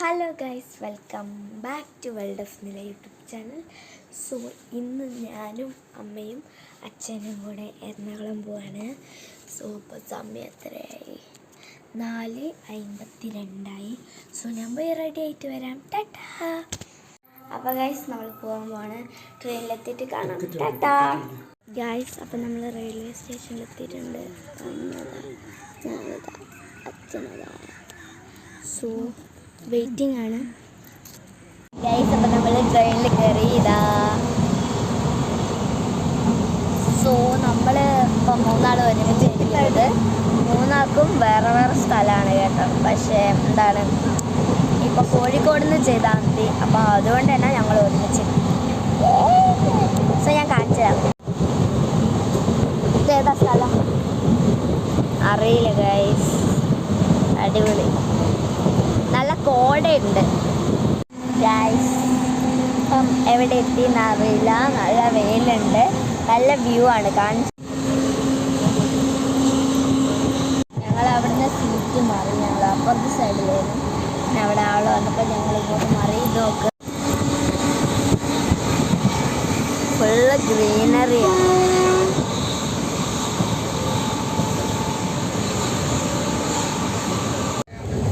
Hello guys, welcome back to world of Nila YouTube channel. So ഇന്ന് ഞാനും അമ്മയും അച്ഛനും കൂടെ എറണാകുളം പോവാണ്. സോ ഇപ്പോൾ സമയം എത്രയായി? 4:52. സോ ഞാൻ പോയി റെഡി ആയിട്ട് വരാം. ടാറ്റാ. അപ്പോൾ ഗൈസ് നമ്മൾ പോകാൻ പോവാണ്. ട്രെയിനിലെത്തിയിട്ട് കാണാം. ടാറ്റാ ഗൈസ്. അപ്പോൾ നമ്മൾ റെയിൽവേ സ്റ്റേഷനിലെത്തിയിട്ടുണ്ട്. ഞാനിതാ അച്ഛനതാ. സോ വെയിറ്റിംഗ് ആണ് ഗൈസ്. അപ്പം നമ്മൾ ട്രെയിനിൽ കയറി ഇതാ. സോ നമ്മൾ ഇപ്പം മൂന്നാൾ ഒരുമിച്ച് ഇരിക്കുന്നത്. മൂന്നാൾക്കും വേറെ വേറെ സ്ഥലമാണ് കേട്ടോ. പക്ഷേ എന്താണ്, ഇപ്പോൾ കോഴിക്കോട് നിന്ന് ചെയ്താൽ മതി. അപ്പോൾ അതുകൊണ്ട് തന്നെ ഞങ്ങൾ ഒരുമിച്ച്. സോ ഞാൻ കാണിച്ചു തരാം. ഇതേതാ സ്ഥലം അറിയില്ല ഗൈസ്. അടിപൊളി, നല്ല കോടയുണ്ട് ഗൈസ്. ഇപ്പം എവിടെ എത്തിയെന്ന് അറിയില്ല. നല്ല വെയിലുണ്ട്, നല്ല വ്യൂ ആണ്. ഞങ്ങൾ അവിടുന്ന് സീറ്റ് മാറി. ഞങ്ങൾ അപ്പുറത്തെ സൈഡിലായിരുന്നു. പിന്നെ അവിടെ ആൾ വന്നപ്പോൾ ഞങ്ങൾ ഇങ്ങോട്ട് മാറി. നോക്ക്, ഫുള്ള് ഗ്രീനറിയാണ്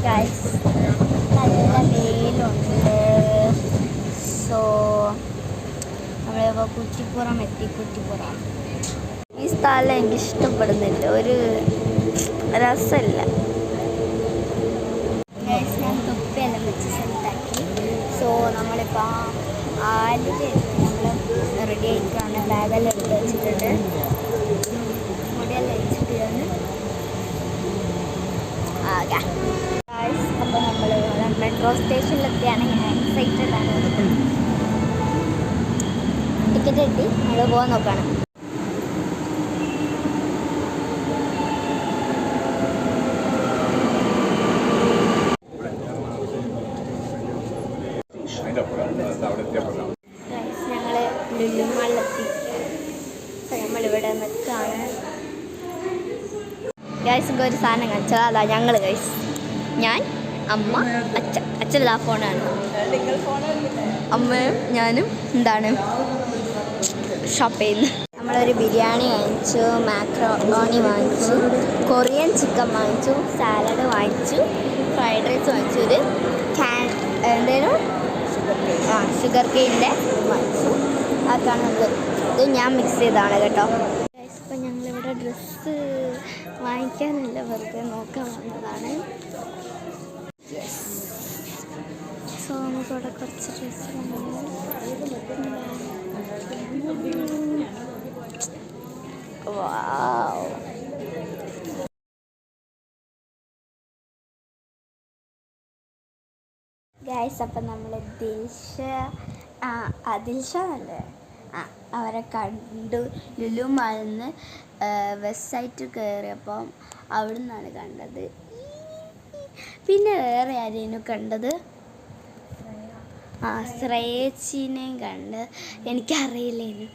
ഗൈസ്. നല്ല വെയിലുണ്ട്. സോ നമ്മളിപ്പോൾ കുറ്റിപ്പുറം എത്തി. കുറ്റിപ്പുറം ഈ സ്ഥലം എനിക്ക് ഇഷ്ടപ്പെടുന്നില്ല, ഒരു രസമില്ല ഗൈസ്. ഞാൻ തൊപ്പിയെല്ലാം വെച്ച് സെറ്റാക്കി. സോ നമ്മളിപ്പോൾ ആലിൽ നമ്മൾ റെഡി ആയിട്ടാണ്. ബാഗെല്ലാം എടുത്ത് വെച്ചിട്ടുണ്ട്. മുടിയെല്ലാം വെച്ചിട്ടാണ് ആകെ. അപ്പോൾ നമ്മൾ മെട്രോ സ്റ്റേഷനിലെത്തിയാണ്. ഞാൻ എക്സൈറ്റഡ് ആണ്. ടിക്കറ്റ് കിട്ടി, നമ്മൾ പോകാൻ നോക്കുകയാണ്. ഞങ്ങൾ ലുലു മാളിലെത്തി. നമ്മളിവിടെ നിൽക്കുകയാണ് ഗൈസ്. ഒരു സാധനം കാണിച്ചാൽ അതാ ഞങ്ങൾ ഗൈസ്. ഞാൻ, അമ്മ, അച്ഛൻ ആ ഫോണാണ്. അമ്മയും ഞാനും എന്താണ് ഷോപ്പ് ചെയ്യുന്നത്. നമ്മളൊരു ബിരിയാണി വാങ്ങിച്ചു, മാക്രോണി വാങ്ങിച്ചു, കൊറിയൻ ചിക്കൻ വാങ്ങിച്ചു, സാലഡ് വാങ്ങിച്ചു, ഫ്രൈഡ് റൈസ് വാങ്ങിച്ചു, ഒരു എന്തേലും ഷുഗർ കെയിൻ്റെ വാങ്ങിച്ചു. അതൊക്കെയാണ് നമ്മൾ. ഇത് ഞാൻ മിക്സ് ചെയ്തതാണ് കേട്ടോ. ഇപ്പം ഞങ്ങളിവിടെ ഡ്രസ്സ് വാങ്ങിക്കാനല്ല, വെറുതെ നോക്കാൻ വന്നതാണ്. സോ നമുക്കിവിടെ കുറച്ച് ഡ്രസ്സ് വാവ്. ഗൈസ്, അപ്പം നമ്മൾ ദിൽഷ അല്ലേ അവരെ കണ്ടു. ലുലു മാളിൽ നിന്ന് വെസ്റ്റ് സൈറ്റ് കയറിയപ്പം അവിടെ നിന്നാണ് കണ്ടത്. പിന്നെ വേറെ ആരെയും കണ്ടത്? ശ്രേയച്ചീനെയും കണ്ട്. എനിക്കറിയില്ലേനു.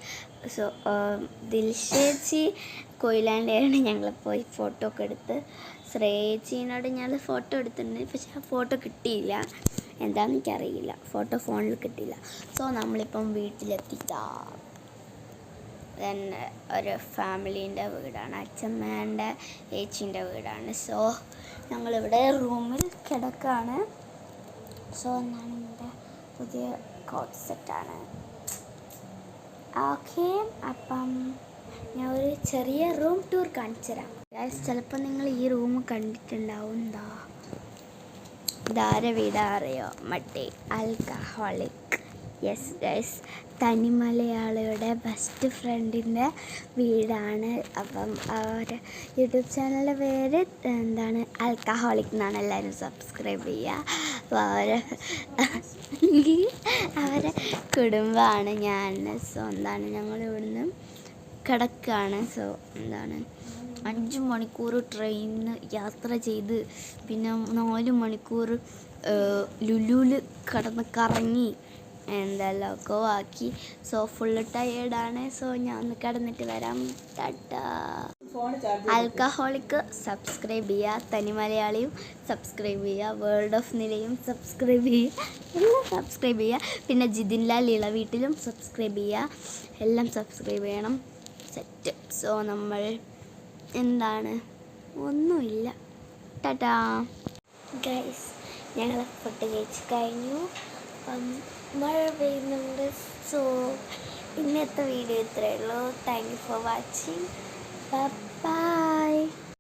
സോ ദിൽഷേച്ചി കൊയിലാണ്ടിയാണ്. ഞങ്ങൾ പോയി ഫോട്ടോ ഒക്കെ എടുത്ത്. ശ്രേയച്ചീനോട് ഞങ്ങൾ ഫോട്ടോ എടുത്തിട്ടുണ്ട്. പക്ഷെ ആ ഫോട്ടോ കിട്ടിയില്ല. എന്താണെന്ന് എനിക്കറിയില്ല. ഫോട്ടോ ഫോണിൽ കിട്ടിയില്ല. സോ നമ്മളിപ്പം വീട്ടിലെത്തിച്ചാ. തന്നെ ഒരു ഫാമിലീൻ്റെ വീടാണ്. അച്ഛമ്മേൻ്റെ ഏച്ചീൻ്റെ വീടാണ്. സോ ഞങ്ങളിവിടെ റൂമിൽ കിടക്കാണ്. സോ എന്നാണ് എൻ്റെ പുതിയ കോട്ട് സെറ്റാണ്. ഓക്കെ, അപ്പം ഞാൻ ഒരു ചെറിയ റൂം ടൂർ കാണിച്ചു തരാം. ചിലപ്പോൾ നിങ്ങൾ ഈ റൂം കണ്ടിട്ടുണ്ടാവും. ഇതാരെ വീടാ അറിയോ? മറ്റേ ആൽക്കഹോളിക്. യെസ് ഗൈസ്, തനിമലയാളിയുടെ ബെസ്റ്റ് ഫ്രണ്ടിൻ്റെ വീടാണ്. അപ്പം അവരുടെ യൂട്യൂബ് ചാനലിൻ്റെ പേര് എന്താണ്? ആൽക്കഹോളിക് എന്നാണ്. എല്ലാവരും സബ്സ്ക്രൈബ് ചെയ്യുക. അപ്പോൾ അവരെ കുടുംബമാണ് ഞാൻ. സോ എന്താണ്, ഞങ്ങൾ ഇവിടുന്ന് കിടക്കുകയാണ്. സോ എന്താണ്, 5 മണിക്കൂർ ട്രെയിനിന് യാത്ര ചെയ്ത് പിന്നെ 4 മണിക്കൂർ ലുലുവിൽ കിടന്ന് കറങ്ങി എന്തെല്ലാമൊക്കെ ആക്കി. So full ടയേർഡാണ്. സോ ഞാൻ ഒന്ന് കിടന്നിട്ട് വരാം. ടാറ്റാ. ആൽക്കഹോളിക് സബ്സ്ക്രൈബ് ചെയ്യുക, തനി മലയാളിയും സബ്സ്ക്രൈബ് ചെയ്യുക, വേൾഡ് ഓഫ് നിലയും സബ്സ്ക്രൈബ് ചെയ്യുക, എല്ലാം സബ്സ്ക്രൈബ് ചെയ്യുക. പിന്നെ ജിതിൻ ലാൽ ഇളവീട്ടിലും സബ്സ്ക്രൈബ് ചെയ്യുക, എല്ലാം സബ്സ്ക്രൈബ് ചെയ്യണം. സെറ്റ്. സോ നമ്മൾ എന്താണ്, ഒന്നുമില്ല. ടാറ്റാ ഗൈസ്, ഞങ്ങൾ ഫുഡ് കഴിച്ച് കഴിഞ്ഞു. മഴ പെയ്യുന്നുണ്ട്. സോ ഇന്നത്തെ വീഡിയോ ഇത്രയേ ഉള്ളൂ. Thank you for watching.